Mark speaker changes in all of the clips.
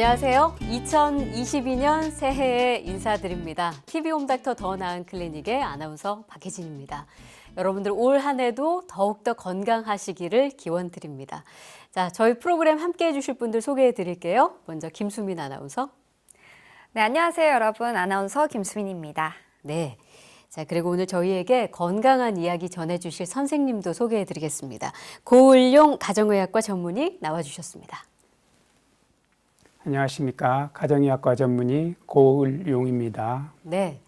Speaker 1: 안녕하세요. 2022년 새해에 인사드립니다. TV홈닥터 더 나은 클리닉의 아나운서 박혜진입니다. 여러분들 올 한 해도 더욱더 건강하시기를 기원드립니다. 자, 저희 프로그램 함께해 주실 분들 소개해 드릴게요. 먼저 김수민 아나운서.
Speaker 2: 네, 안녕하세요, 여러분. 아나운서 김수민입니다.
Speaker 1: 네. 자, 그리고 오늘 저희에게 건강한 이야기 전해주실 선생님도 소개해 드리겠습니다. 고을용 가정의학과 전문의 나와주셨습니다.
Speaker 3: 안녕하십니까. 가정의학과 전문의 고을용입니다.
Speaker 1: 네.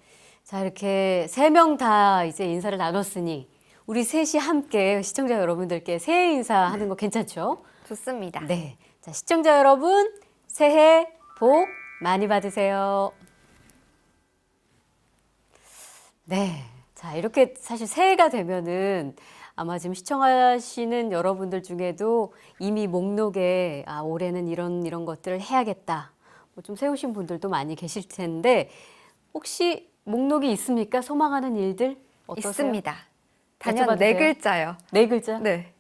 Speaker 1: 자, 이렇게 세 명 다 이제 인사를 나눴으니 우리 셋이 함께 시청자 여러분들께 새해 인사하는 거 괜찮죠?
Speaker 2: 좋습니다.
Speaker 1: 네. 자, 시청자 여러분, 새해 복 많이 받으세요. 네. 자, 이렇게 사실 새해가 되면은 아마 지금 시청하시는 여러분들 중에도 이미 목록에 올해는 이런 것들을 해야겠다. 뭐 좀 세우신 분들도 많이 계실 텐데 혹시 목록이 있습니까? 소망하는 일들 어떠세요?
Speaker 2: 있습니다. 단연
Speaker 1: 여쭤봐도
Speaker 2: 네
Speaker 1: 돼요?
Speaker 2: 글자요.
Speaker 1: 네 글자?
Speaker 2: 네.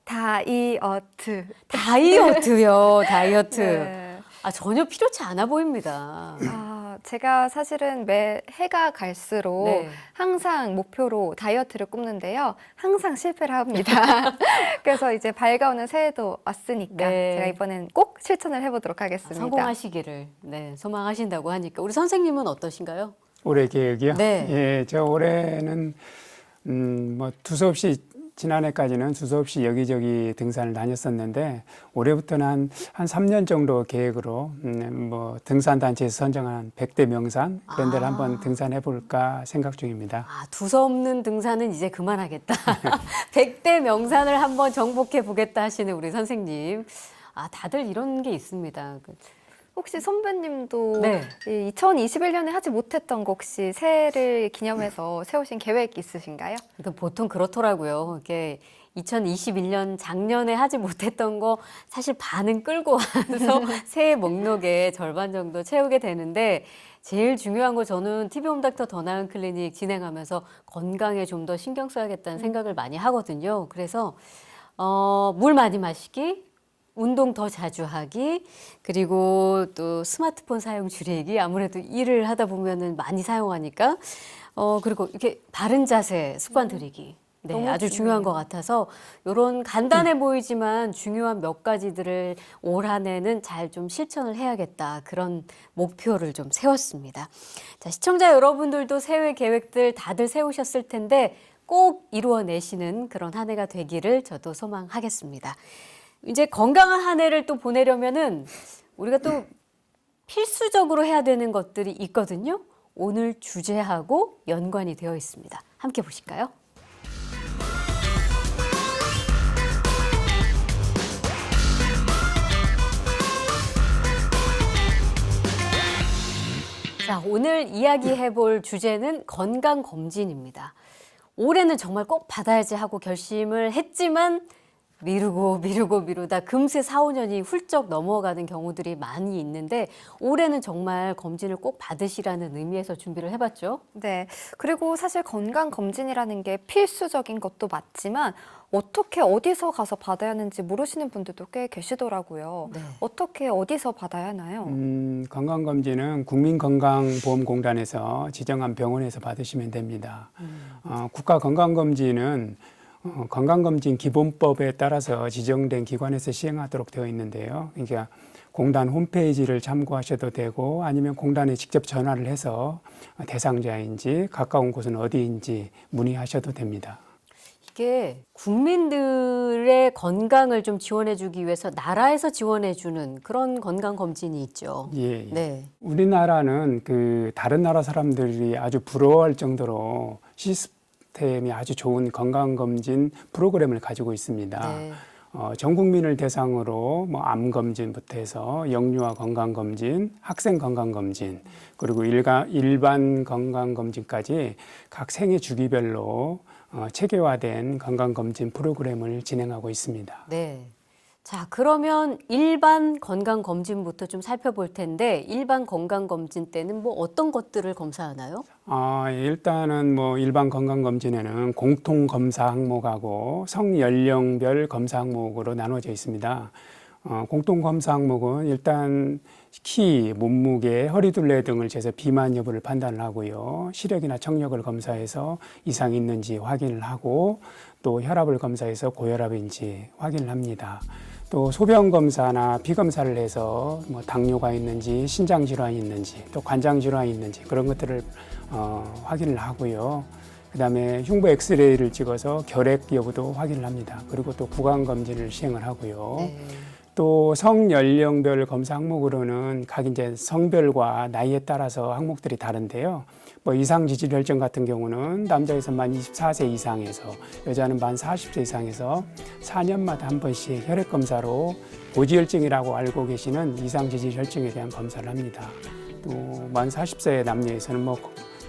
Speaker 2: 다이어트.
Speaker 1: 다이어트요. 다이어트.
Speaker 2: 네.
Speaker 1: 전혀 필요치 않아 보입니다.
Speaker 2: 제가 사실은 매 해가 갈수록
Speaker 1: 네.
Speaker 2: 항상 목표로 다이어트를 꼽는데요. 항상 실패를 합니다. 그래서 이제 밝아오는 새해도 왔으니까
Speaker 1: 네.
Speaker 2: 제가 이번엔 꼭 실천을 해보도록 하겠습니다.
Speaker 1: 성공하시기를 소망하신다고 하니까 우리 선생님은 어떠신가요?
Speaker 3: 올해 계획이요?
Speaker 1: 네.
Speaker 3: 예, 저 올해는 뭐 두서없이 지난해까지는 두서없이 여기저기 등산을 다녔었는데 올해부터는 한 3년 정도 계획으로 뭐 등산 단체에서 선정한 100대 명산 그런 데를 한번 등산해 볼까 생각 중입니다.
Speaker 1: 두서없는 등산은 이제 그만하겠다. 100대 명산을 한번 정복해 보겠다 하시는 우리 선생님. 다들 이런 게 있습니다.
Speaker 2: 혹시 선배님도
Speaker 1: 네.
Speaker 2: 2021년에 하지 못했던 거 혹시 새해를 기념해서 세우신 계획 있으신가요?
Speaker 1: 그러니까 보통 그렇더라고요. 이게 2021년 작년에 하지 못했던 거 사실 반은 끌고 와서 새해 목록에 절반 정도 채우게 되는데 제일 중요한 거 저는 TV홈닥터 더 나은 클리닉 진행하면서 건강에 좀 더 신경 써야겠다는 생각을 많이 하거든요. 그래서 물 많이 마시기, 운동 더 자주 하기, 그리고 또 스마트폰 사용 줄이기. 아무래도 일을 하다 보면은 많이 사용하니까. 그리고 이렇게 바른 자세 습관 들이기. 네, 아주 중요한 것 같아서 이런 간단해 보이지만 중요한 몇 가지들을 올 한 해는 잘 좀 실천을 해야겠다. 그런 목표를 좀 세웠습니다. 자, 시청자 여러분들도 새해 계획들 다들 세우셨을 텐데 꼭 이루어내시는 그런 한 해가 되기를 저도 소망하겠습니다. 이제 건강한 한 해를 또 보내려면은 우리가 또 필수적으로 해야 되는 것들이 있거든요. 오늘 주제하고 연관이 되어 있습니다. 함께 보실까요? 자, 오늘 이야기해 볼 주제는 건강검진입니다. 올해는 정말 꼭 받아야지 하고 결심을 했지만 미루다 금세 4, 5년이 훌쩍 넘어가는 경우들이 많이 있는데 올해는 정말 검진을 꼭 받으시라는 의미에서 준비를 해봤죠.
Speaker 2: 네. 그리고 사실 건강검진이라는 게 필수적인 것도 맞지만 어떻게 어디서 가서 받아야 하는지 모르시는 분들도 꽤 계시더라고요.
Speaker 1: 네.
Speaker 2: 어떻게 어디서 받아야 하나요?
Speaker 3: 건강검진은 국민건강보험공단에서 지정한 병원에서 받으시면 됩니다. 국가건강검진은 건강검진 기본법에 따라서 지정된 기관에서 시행하도록 되어 있는데요. 그러니까 공단 홈페이지를 참고하셔도 되고 아니면 공단에 직접 전화를 해서 대상자인지 가까운 곳은 어디인지 문의하셔도 됩니다.
Speaker 1: 이게 국민들의 건강을 좀 지원해주기 위해서 나라에서 지원해주는 그런 건강검진이 있죠.
Speaker 3: 예.
Speaker 1: 네.
Speaker 3: 우리나라는 다른 나라 사람들이 아주 부러워할 정도로 시스템이 아주 좋은 건강검진 프로그램을 가지고 있습니다.
Speaker 1: 네.
Speaker 3: 전 국민을 대상으로 뭐 암검진부터 해서 영유아 건강검진, 학생 건강검진, 그리고 일반 건강검진까지 각 생애 주기별로 체계화된 건강검진 프로그램을 진행하고 있습니다.
Speaker 1: 네. 자, 그러면 일반 건강검진부터 좀 살펴볼 텐데 일반 건강검진 때는 뭐 어떤 것들을 검사하나요?
Speaker 3: 일단은 뭐 일반 건강검진에는 공통검사 항목하고 성연령별 검사 항목으로 나눠져 있습니다. 공통 검사 항목은 일단 키, 몸무게, 허리둘레 등을 재서 비만 여부를 판단을 하고요. 시력이나 청력을 검사해서 이상이 있는지 확인을 하고 또 혈압을 검사해서 고혈압인지 확인을 합니다. 또 소변 검사나 피 검사를 해서 뭐 당뇨가 있는지 신장 질환이 있는지 또 관장 질환이 있는지 그런 것들을 확인을 하고요. 그다음에 흉부 엑스레이를 찍어서 결핵 여부도 확인을 합니다. 그리고 또 구강 검진을 시행을 하고요.
Speaker 2: 네.
Speaker 3: 또 성연령별 검사 항목으로는 각 이제 성별과 나이에 따라서 항목들이 다른데요. 뭐 이상 지질 혈전 같은 경우는 남자에서 만 24세 이상에서 여자는 만 40세 이상에서 4년마다 한 번씩 혈액 검사로 고지혈증이라고 알고 계시는 이상 지질 혈증에 대한 검사를 합니다. 또 만 40세 남녀에서는 뭐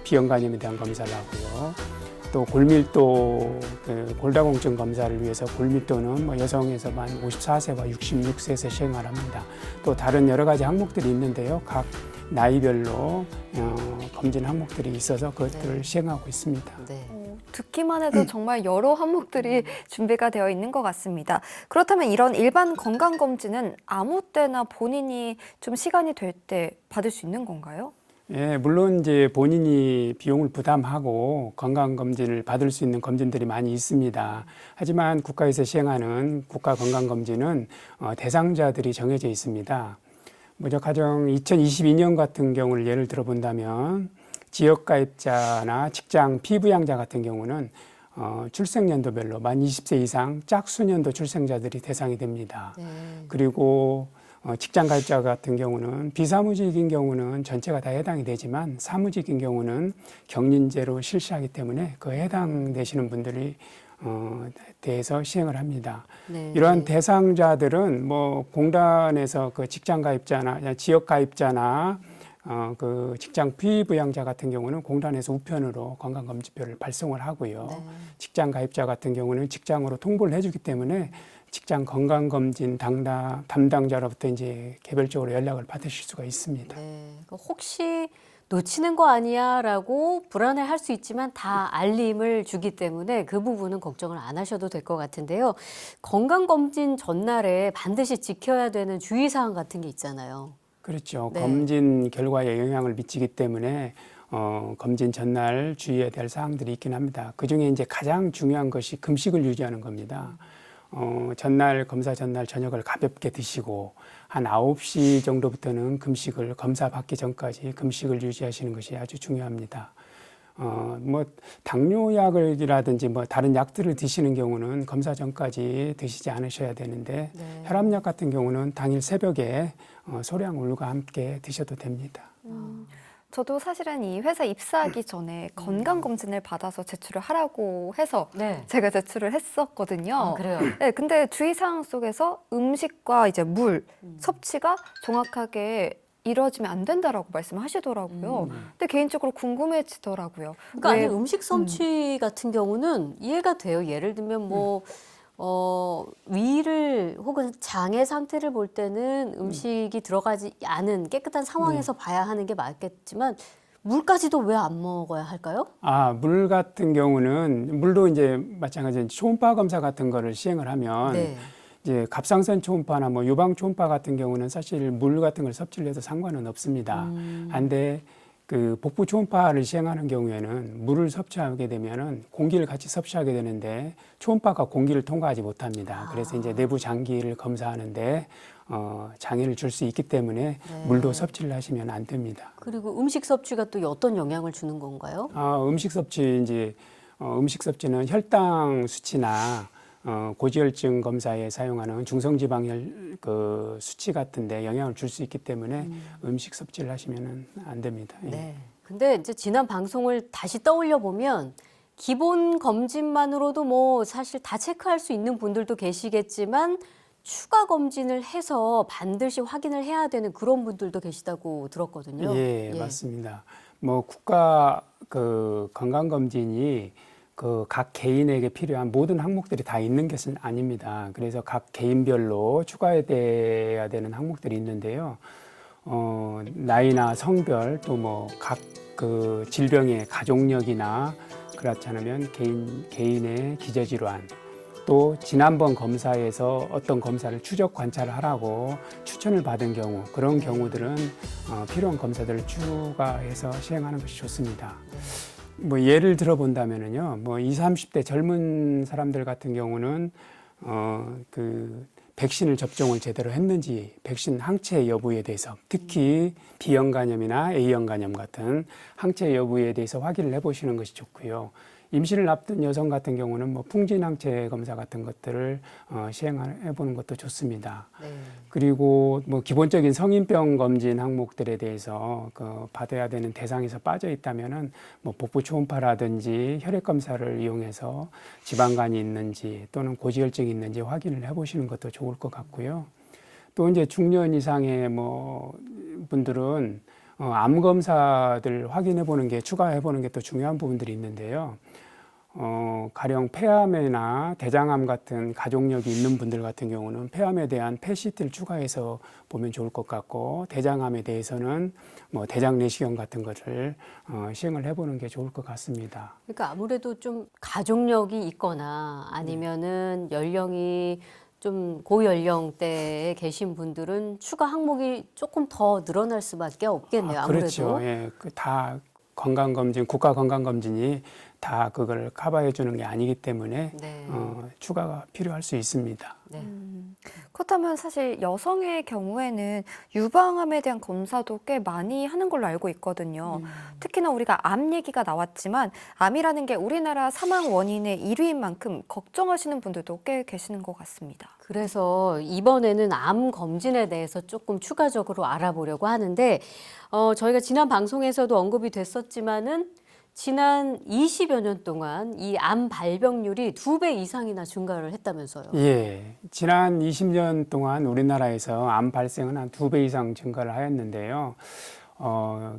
Speaker 3: 비형 간염에 대한 검사를 하고요. 또 골밀도 골다공증 검사를 위해서 골밀도는 뭐 여성에서 만 54세와 66세에서 시행을 합니다. 또 다른 여러 가지 항목들이 있는데요. 각 나이별로 검진 항목들이 있어서 그것들을 시행하고 있습니다.
Speaker 1: 네.
Speaker 2: 듣기만 해도 정말 여러 항목들이 준비가 되어 있는 것 같습니다. 그렇다면 이런 일반 건강검진은 아무 때나 본인이 좀 시간이 될 때 받을 수 있는 건가요?
Speaker 3: 예, 물론 이제 본인이 비용을 부담하고 건강검진을 받을 수 있는 검진들이 많이 있습니다. 하지만 국가에서 시행하는 국가건강검진은 대상자들이 정해져 있습니다. 먼저 가령 2022년 같은 경우를 예를 들어 본다면 지역가입자나 직장 피부양자 같은 경우는 출생연도별로 만 20세 이상 짝수년도 출생자들이 대상이 됩니다.
Speaker 1: 네.
Speaker 3: 그리고 직장 가입자 같은 경우는 비사무직인 경우는 전체가 다 해당이 되지만 사무직인 경우는 경린제로 실시하기 때문에 그 해당되시는 분들이 대해서 시행을 합니다.
Speaker 1: 네.
Speaker 3: 이러한 대상자들은 뭐 공단에서 그 직장 가입자나 지역 가입자나 그 직장 피부양자 같은 경우는 공단에서 우편으로 건강검진표를 발송을 하고요.
Speaker 1: 네.
Speaker 3: 직장 가입자 같은 경우는 직장으로 통보를 해주기 때문에 직장 건강검진 담당자로부터 이제 개별적으로 연락을 받으실 수가 있습니다.
Speaker 1: 네. 혹시 놓치는 거 아니야라고 불안해할 수 있지만 다 알림을 주기 때문에 그 부분은 걱정을 안 하셔도 될 것 같은데요. 건강검진 전날에 반드시 지켜야 되는 주의사항 같은 게 있잖아요.
Speaker 3: 그렇죠.
Speaker 1: 네.
Speaker 3: 검진 결과에 영향을 미치기 때문에 검진 전날 주의해야 될 사항들이 있긴 합니다. 그중에 이제 가장 중요한 것이 금식을 유지하는 겁니다. 전날 검사 전날 저녁을 가볍게 드시고 한 9시 정도부터는 금식을 검사 받기 전까지 금식을 유지하시는 것이 아주 중요합니다. 뭐 당뇨약이라든지 뭐 다른 약들을 드시는 경우는 검사 전까지 드시지 않으셔야 되는데
Speaker 1: 네.
Speaker 3: 혈압약 같은 경우는 당일 새벽에 소량 우유가 함께 드셔도 됩니다.
Speaker 2: 저도 사실은 이 회사 입사하기 전에 건강검진을 받아서 제출을 하라고 해서
Speaker 1: 네.
Speaker 2: 제가 제출을 했었거든요.
Speaker 1: 아, 그래요?
Speaker 2: 네, 근데 주의사항 속에서 음식과 이제 물 섭취가 정확하게 이루어지면 안 된다라고 말씀하시더라고요. 근데 개인적으로 궁금해지더라고요.
Speaker 1: 그러니까
Speaker 2: 왜-
Speaker 1: 아니 음식 섭취 같은 경우는 이해가 돼요. 예를 들면 뭐 위를 혹은 장의 상태를 볼 때는 음식이 들어가지 않은 깨끗한 상황에서 봐야 하는 게 맞겠지만 물까지도 왜 안 먹어야 할까요?
Speaker 3: 물 같은 경우는 물도 이제 마찬가지로 초음파 검사 같은 거를 시행을 하면
Speaker 1: 네.
Speaker 3: 이제 갑상선 초음파나 뭐 유방 초음파 같은 경우는 사실 물 같은 걸 섭취를 해도 상관은 없습니다. 한데 그 복부 초음파를 시행하는 경우에는 물을 섭취하게 되면은 공기를 같이 섭취하게 되는데 초음파가 공기를 통과하지 못합니다. 그래서 이제 내부 장기를 검사하는데 장애를 줄 수 있기 때문에 물도 섭취를 하시면 안 됩니다.
Speaker 1: 그리고 음식 섭취가 또 어떤 영향을 주는 건가요?
Speaker 3: 음식 섭취는 혈당 수치나 고지혈증 검사에 사용하는 중성지방혈 그 수치 같은데 영향을 줄 수 있기 때문에 음식 섭취를 하시면 안 됩니다. 예.
Speaker 1: 네. 근데 이제 지난 방송을 다시 떠올려 보면 기본 검진만으로도 뭐 사실 다 체크할 수 있는 분들도 계시겠지만 추가 검진을 해서 반드시 확인을 해야 되는 그런 분들도 계시다고 들었거든요.
Speaker 3: 예, 맞습니다. 뭐 국가 그 건강검진이 그 각 개인에게 필요한 모든 항목들이 다 있는 것은 아닙니다. 그래서 각 개인별로 추가돼야 되는 항목들이 있는데요. 나이나 성별 또 뭐 각 그 질병의 가족력이나 그렇지 않으면 개인의 기저질환 또 지난번 검사에서 어떤 검사를 추적 관찰을 하라고 추천을 받은 경우 그런 경우들은 필요한 검사들을 추가해서 시행하는 것이 좋습니다. 뭐 예를 들어 본다면은요, 뭐 20, 30대 젊은 사람들 같은 경우는 그 백신을 접종을 제대로 했는지, 백신 항체 여부에 대해서 특히 B형 간염이나 A형 간염 같은 항체 여부에 대해서 확인을 해보시는 것이 좋고요. 임신을 앞둔 여성 같은 경우는 뭐 풍진 항체 검사 같은 것들을 시행해 보는 것도 좋습니다.
Speaker 1: 네.
Speaker 3: 그리고 뭐 기본적인 성인병 검진 항목들에 대해서 그 받아야 되는 대상에서 빠져 있다면은 뭐 복부 초음파라든지 혈액 검사를 이용해서 지방간이 있는지 또는 고지혈증이 있는지 확인을 해보시는 것도 좋을 것 같고요. 또 이제 중년 이상의 뭐 분들은 암 검사들 확인해 보는 게 추가해 보는 게 또 중요한 부분들이 있는데요. 가령 폐암이나 대장암 같은 가족력이 있는 분들 같은 경우는 폐암에 대한 펫CT를 추가해서 보면 좋을 것 같고, 대장암에 대해서는 뭐 대장 내시경 같은 것을 시행을 해보는 게 좋을 것 같습니다.
Speaker 1: 그러니까 아무래도 좀 가족력이 있거나 아니면은 연령이 좀 고연령대에 계신 분들은 추가 항목이 조금 더 늘어날 수밖에 없겠네요. 아무래도.
Speaker 3: 그렇죠. 예, 그 다 건강검진, 국가건강검진이 다 그걸 커버해 주는 게 아니기 때문에
Speaker 1: 네.
Speaker 3: 추가가 필요할 수 있습니다.
Speaker 1: 네.
Speaker 2: 그렇다면 사실 여성의 경우에는 유방암에 대한 검사도 꽤 많이 하는 걸로 알고 있거든요. 특히나 우리가 암 얘기가 나왔지만 암이라는 게 우리나라 사망 원인의 1위인 만큼 걱정하시는 분들도 꽤 계시는 것 같습니다.
Speaker 1: 그래서 이번에는 암 검진에 대해서 조금 추가적으로 알아보려고 하는데 저희가 지난 방송에서도 언급이 됐었지만은 지난 20여 년 동안 이 암 발병률이 2배 이상이나 증가를 했다면서요.
Speaker 3: 예, 지난 20년 동안 우리나라에서 암 발생은 한 2배 이상 증가를 하였는데요.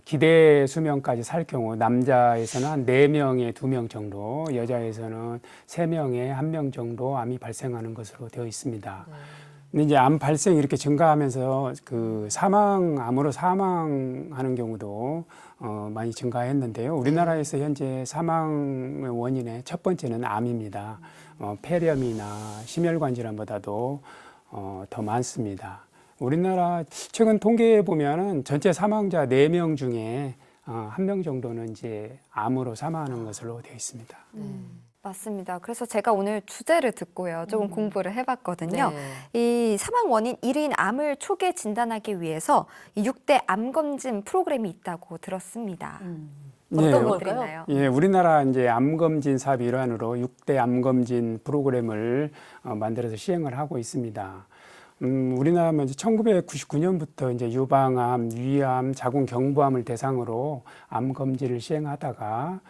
Speaker 3: 기대 수명까지 살 경우 남자에서는 한 4명에 2명 정도, 여자에서는 3명에 1명 정도 암이 발생하는 것으로 되어 있습니다.
Speaker 1: 네.
Speaker 3: 근데 이제 암 발생이 이렇게 증가하면서 그 암으로 사망하는 경우도 많이 증가했는데요. 우리나라에서 현재 사망의 원인의 첫 번째는 암입니다. 폐렴이나 심혈관 질환보다도 더 많습니다. 우리나라 최근 통계에 보면은 전체 사망자 4명 중에 1명 정도는 이제 암으로 사망하는 것으로 되어 있습니다.
Speaker 2: 맞습니다. 그래서 제가 오늘 주제를 듣고요. 조금 공부를 해봤거든요.
Speaker 1: 네.
Speaker 2: 이 사망 원인 1위인 암을 초기에 진단하기 위해서 이 6대 암 검진 프로그램이 있다고 들었습니다. 어떤
Speaker 3: 예,
Speaker 2: 것들이 있나요?
Speaker 3: 예, 우리나라 이제 암검진 사업 일환으로 6대 암검진 프로그램을 만들어서 시행을 하고 있습니다. 우리나라는 이제 1999년부터 이제 유방암, 위암, 자궁경부암을 대상으로 암 검진을 시행하다가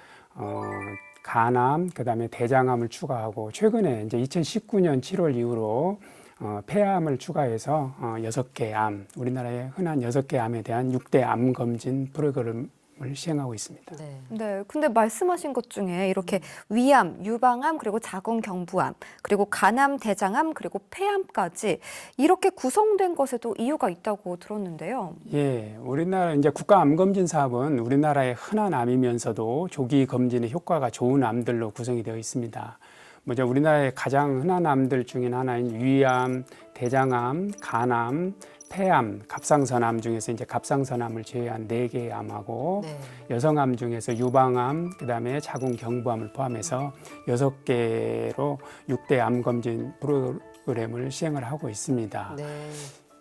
Speaker 3: 간암, 그다음에 대장암을 추가하고 최근에 이제 2019년 7월 이후로 폐암을 추가해서 6개 암, 우리나라의 흔한 6개 암에 대한 6대 암 검진 프로그램을 시행하고 있습니다.
Speaker 1: 네.
Speaker 2: 네, 근데 말씀하신 것 중에 이렇게 위암, 유방암, 그리고 자궁경부암, 그리고 간암, 대장암, 그리고 폐암까지 이렇게 구성된 것에도 이유가 있다고 들었는데요.
Speaker 3: 예, 우리나라 이제 국가 암 검진 사업은 우리나라의 흔한 암이면서도 조기 검진의 효과가 좋은 암들로 구성이 되어 있습니다. 먼저 우리나라의 가장 흔한 암들 중에 하나인 위암, 대장암, 간암, 폐암, 갑상선암 중에서 이제 갑상선암을 제외한 4개의 암하고
Speaker 1: 네.
Speaker 3: 여성암 중에서 유방암, 그다음에 자궁경부암을 포함해서 6개로 6대 암 검진 프로그램을 시행을 하고 있습니다.
Speaker 1: 네.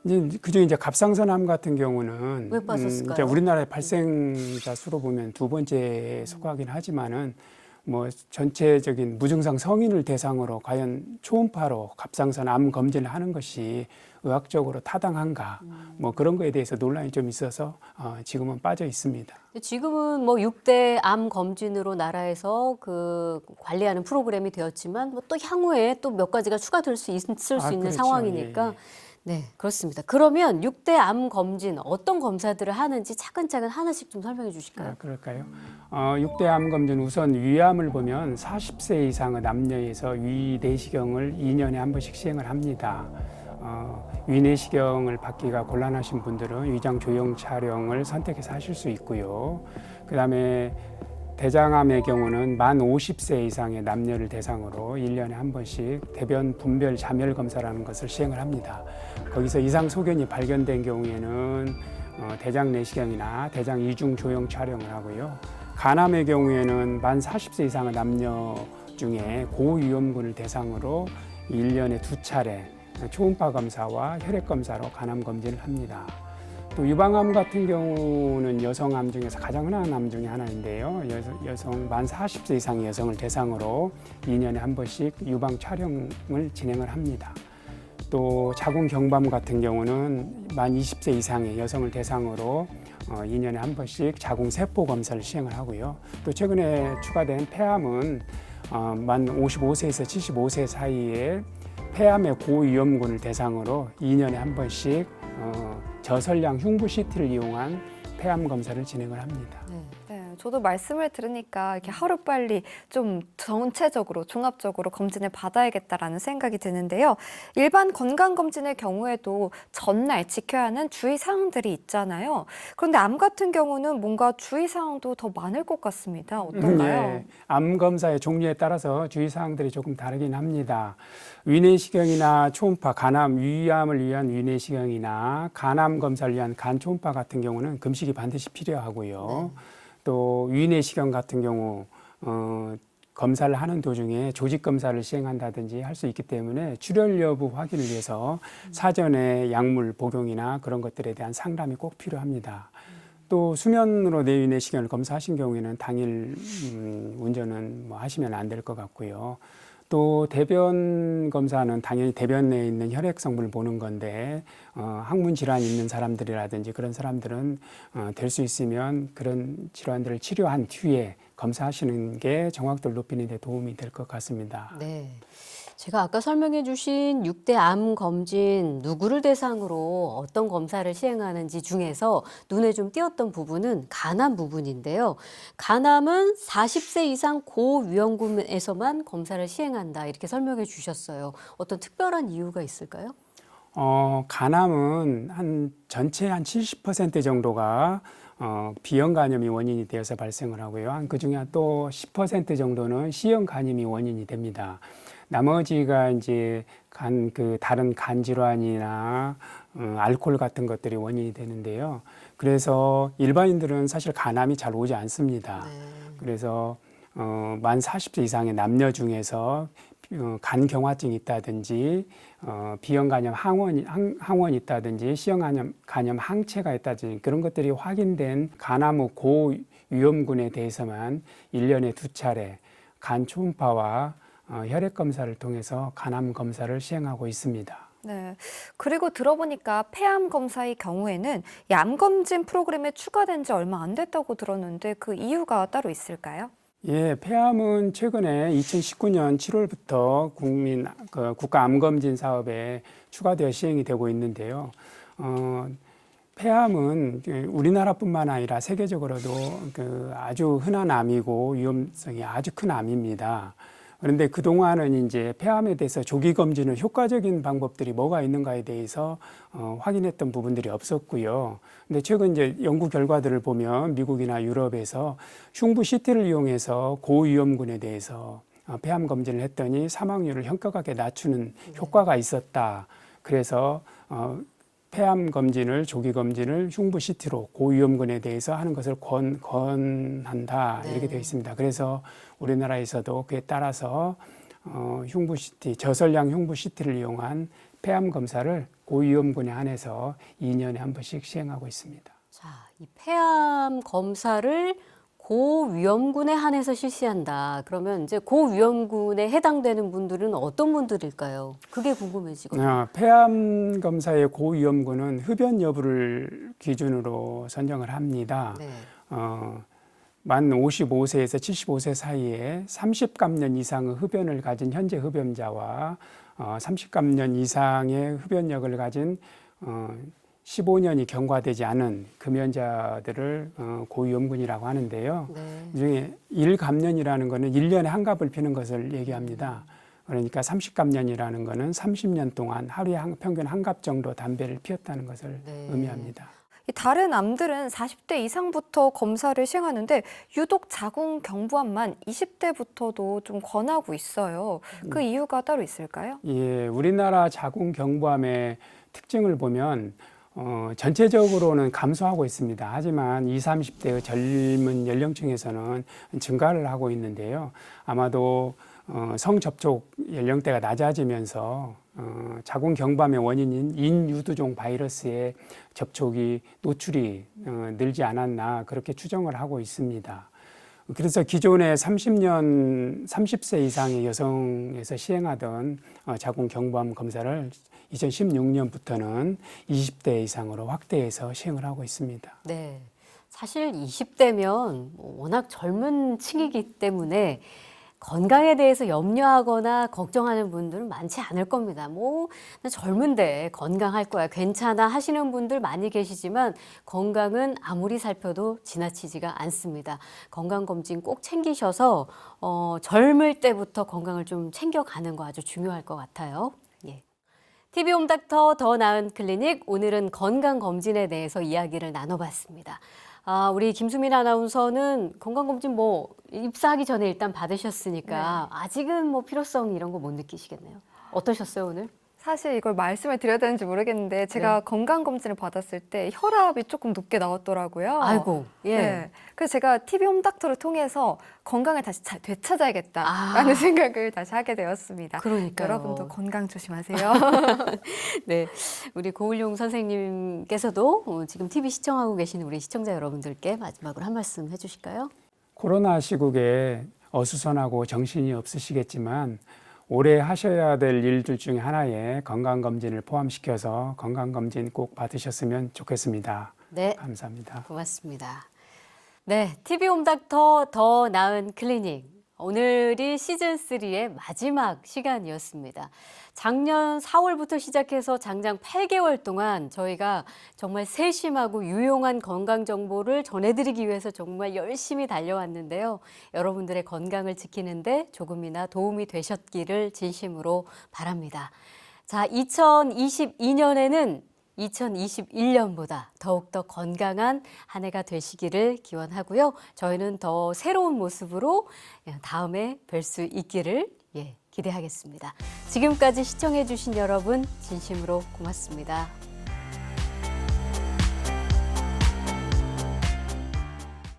Speaker 3: 이제 그중에 이제 갑상선암 같은 경우는
Speaker 1: 왜 빠졌을까요?
Speaker 3: 이제 우리나라의 발생자 수로 보면 2번째에 속하긴 하지만은 뭐 전체적인 무증상 성인을 대상으로 과연 초음파로 갑상선 암 검진을 하는 것이 의학적으로 타당한가 뭐 그런 거에 대해서 논란이 좀 있어서 지금은 빠져 있습니다.
Speaker 1: 지금은 뭐 6대 암 검진으로 나라에서 그 관리하는 프로그램이 되었지만 뭐 또 향후에 또 몇 가지가 추가될 수 있을 수 있는
Speaker 3: 그렇죠.
Speaker 1: 상황이니까
Speaker 3: 예, 예.
Speaker 1: 네, 그렇습니다. 그러면 6대 암 검진 어떤 검사들을 하는지 차근차근 하나씩 좀 설명해 주실까요?
Speaker 3: 그럴까요? 6대 암 검진 우선 위암을 보면 40세 이상의 남녀에서 위 내시경을 2년에 한 번씩 시행을 합니다. 위 내시경을 받기가 곤란하신 분들은 위장 조형 촬영을 선택해서 하실 수 있고요. 그다음에 대장암의 경우는 만 50세 이상의 남녀를 대상으로 1년에 한 번씩 대변 분별 자멸 검사라는 것을 시행을 합니다. 거기서 이상 소견이 발견된 경우에는 대장 내시경이나 대장 이중 조형 촬영을 하고요. 간암의 경우에는 만 40세 이상의 남녀 중에 고위험군을 대상으로 1년에 2차례 초음파 검사와 혈액 검사로 간암 검진을 합니다. 또 유방암 같은 경우는 여성암 중에서 가장 흔한 암 중에 하나인데요. 여성 만 40세 이상의 여성을 대상으로 2년에 한 번씩 유방 촬영을 진행을 합니다. 또 자궁경부암 같은 경우는 만 20세 이상의 여성을 대상으로 2년에 한 번씩 자궁세포 검사를 시행을 하고요. 또 최근에 추가된 폐암은 만 55세에서 75세 사이에 폐암의 고위험군을 대상으로 2년에 한 번씩 저설량 흉부 CT를 이용한 폐암 검사를 진행을 합니다.
Speaker 2: 네, 저도 말씀을 들으니까 이렇게 하루빨리 좀 전체적으로 종합적으로 검진을 받아야겠다라는 생각이 드는데요. 일반 건강검진의 경우에도 전날 지켜야 하는 주의사항들이 있잖아요. 그런데 암 같은 경우는 뭔가 주의사항도 더 많을 것 같습니다. 어떤가요?
Speaker 3: 네, 암 검사의 종류에 따라서 주의사항들이 조금 다르긴 합니다. 위내시경이나 초음파, 간암, 위암을 위한 위내시경이나 간암 검사를 위한 간 초음파 같은 경우는 금식이 반드시 필요하고요. 또 위내시경 같은 경우 검사를 하는 도중에 조직 검사를 시행한다든지 할 수 있기 때문에 출혈 여부 확인을 위해서 사전에 약물 복용이나 그런 것들에 대한 상담이 꼭 필요합니다. 또 수면으로 내위내시경을 검사하신 경우에는 당일 운전은 하시면 안 될 것 같고요. 또 대변 검사는 당연히 대변 내에 있는 혈액 성분을 보는 건데 항문 질환이 있는 사람들이라든지 그런 사람들은 될 수 있으면 그런 질환들을 치료한 뒤에 검사하시는 게 정확도를 높이는 데 도움이 될 것 같습니다.
Speaker 1: 네. 제가 아까 설명해 주신 6대 암 검진 누구를 대상으로 어떤 검사를 시행하는지 중에서 눈에 좀 띄었던 부분은 간암 부분인데요. 간암은 40세 이상 고위험군에서만 검사를 시행한다 이렇게 설명해 주셨어요. 어떤 특별한 이유가 있을까요?
Speaker 3: 간암은 전체 한 70% 정도가 B형 간염이 원인이 되어서 발생을 하고요. 그중에 또 10% 정도는 C형 간염이 원인이 됩니다. 나머지가 이제 다른 간 질환이나 알코올 같은 것들이 원인이 되는데요. 그래서 일반인들은 사실 간암이 잘 오지 않습니다. 그래서 만 40세 이상의 남녀 중에서 간경화증이 있다든지 B형 간염 항원이 있다든지 C형 간염 항체가 있다든지 그런 것들이 확인된 간암 후 고위험군에 대해서만 1년에 2차례 간 초음파와 혈액 검사를 통해서 간암 검사를 시행하고 있습니다.
Speaker 2: 네. 그리고 들어보니까 폐암 검사의 경우에는 이 암 검진 프로그램에 추가된 지 얼마 안 됐다고 들었는데 그 이유가 따로 있을까요?
Speaker 3: 예, 폐암은 최근에 2019년 7월부터 국가 암검진 사업에 추가되어 시행이 되고 있는데요. 폐암은 우리나라뿐만 아니라 세계적으로도 아주 흔한 암이고 위험성이 아주 큰 암입니다. 그런데 그동안은 이제 폐암에 대해서 조기 검진을 효과적인 방법들이 뭐가 있는가에 대해서 확인했던 부분들이 없었고요. 근데 최근 이제 연구 결과들을 보면 미국이나 유럽에서 흉부 CT를 이용해서 고위험군에 대해서 폐암 검진을 했더니 사망률을 현격하게 낮추는 효과가 있었다. 그래서 폐암 검진을 조기 검진을 흉부 CT로 고위험군에 대해서 하는 것을 권한다 이렇게 되어 있습니다. 그래서 우리나라에서도 그에 따라서 흉부 CT, 저설량 흉부 CT를 이용한 폐암 검사를 고위험군에 한해서 2년에 한 번씩 시행하고 있습니다.
Speaker 1: 자, 이 폐암 검사를 고위험군에 한해서 실시한다. 그러면 이제 고위험군에 해당되는 분들은 어떤 분들일까요? 그게 궁금해지거든요.
Speaker 3: 폐암 검사의 고위험군은 흡연 여부를 기준으로 선정을 합니다.
Speaker 1: 네.
Speaker 3: 만 55세에서 75세 사이에 30감년 이상의 흡연을 가진 현재 흡연자와 30감년 이상의 흡연력을 가진 15년이 경과되지 않은 금연자들을 고위험군이라고 하는데요. 이 중에 1감년이라는 것은 1년에 한 갑을 피는 것을 얘기합니다. 그러니까 30감년이라는 것은 30년 동안 하루에 평균 한 갑 정도 담배를 피웠다는 것을 의미합니다.
Speaker 2: 이 다른 암들은 40대 이상부터 검사를 시행하는데 유독 자궁경부암만 20대부터도 좀 권하고 있어요. 그 이유가 따로 있을까요?
Speaker 3: 예, 우리나라 자궁경부암의 특징을 보면 전체적으로는 감소하고 있습니다. 하지만 20, 30대의 젊은 연령층에서는 증가를 하고 있는데요. 아마도 성접촉 연령대가 낮아지면서 자궁경부암의 원인인 인유두종 바이러스의 접촉이 노출이 늘지 않았나 그렇게 추정을 하고 있습니다. 그래서 기존에 30세 이상의 여성에서 시행하던 자궁경부암 검사를 2016년부터는 20대 이상으로 확대해서 시행을 하고 있습니다.
Speaker 1: 네. 사실 20대면 워낙 젊은 층이기 때문에 건강에 대해서 염려하거나 걱정하는 분들은 많지 않을 겁니다. 나 젊은데 건강할 거야, 괜찮아 하시는 분들 많이 계시지만 건강은 아무리 살펴도 지나치지가 않습니다. 건강검진 꼭 챙기셔서 젊을 때부터 건강을 좀 챙겨가는 거 아주 중요할 것 같아요. 예. TV 홈닥터 더 나은 클리닉, 오늘은 건강검진에 대해서 이야기를 나눠봤습니다. 우리 김수민 아나운서는 건강검진 입사하기 전에 일단 받으셨으니까 아직은 필요성 이런 거 못 느끼시겠네요. 어떠셨어요, 오늘?
Speaker 2: 사실 이걸 말씀을 드려야 되는지 모르겠는데 제가 건강검진을 받았을 때 혈압이 조금 높게 나왔더라고요.
Speaker 1: 아이고, 예.
Speaker 2: 네. 그래서 제가 TV 홈닥터를 통해서 건강을 다시 되찾아야겠다라는 생각을 다시 하게 되었습니다.
Speaker 1: 그러니까요.
Speaker 2: 여러분도 건강 조심하세요.
Speaker 1: 네, 우리 고을용 선생님께서도 지금 TV 시청하고 계시는 우리 시청자 여러분들께 마지막으로 한 말씀 해주실까요?
Speaker 3: 코로나 시국에 어수선하고 정신이 없으시겠지만 올해 하셔야 될 일들 중에 하나에 건강검진을 포함시켜서 건강검진 꼭 받으셨으면 좋겠습니다.
Speaker 1: 네,
Speaker 3: 감사합니다.
Speaker 1: 고맙습니다. 네, TV 홈닥터 더 나은 클리닉. 오늘이 시즌3의 마지막 시간이었습니다. 작년 4월부터 시작해서 장장 8개월 동안 저희가 정말 세심하고 유용한 건강 정보를 전해드리기 위해서 정말 열심히 달려왔는데요. 여러분들의 건강을 지키는데 조금이나 도움이 되셨기를 진심으로 바랍니다. 자, 2022년에는 2021년보다 더욱더 건강한 한 해가 되시기를 기원하고요. 저희는 더 새로운 모습으로 다음에 뵐 수 있기를 기대하겠습니다. 지금까지 시청해 주신 여러분 진심으로 고맙습니다.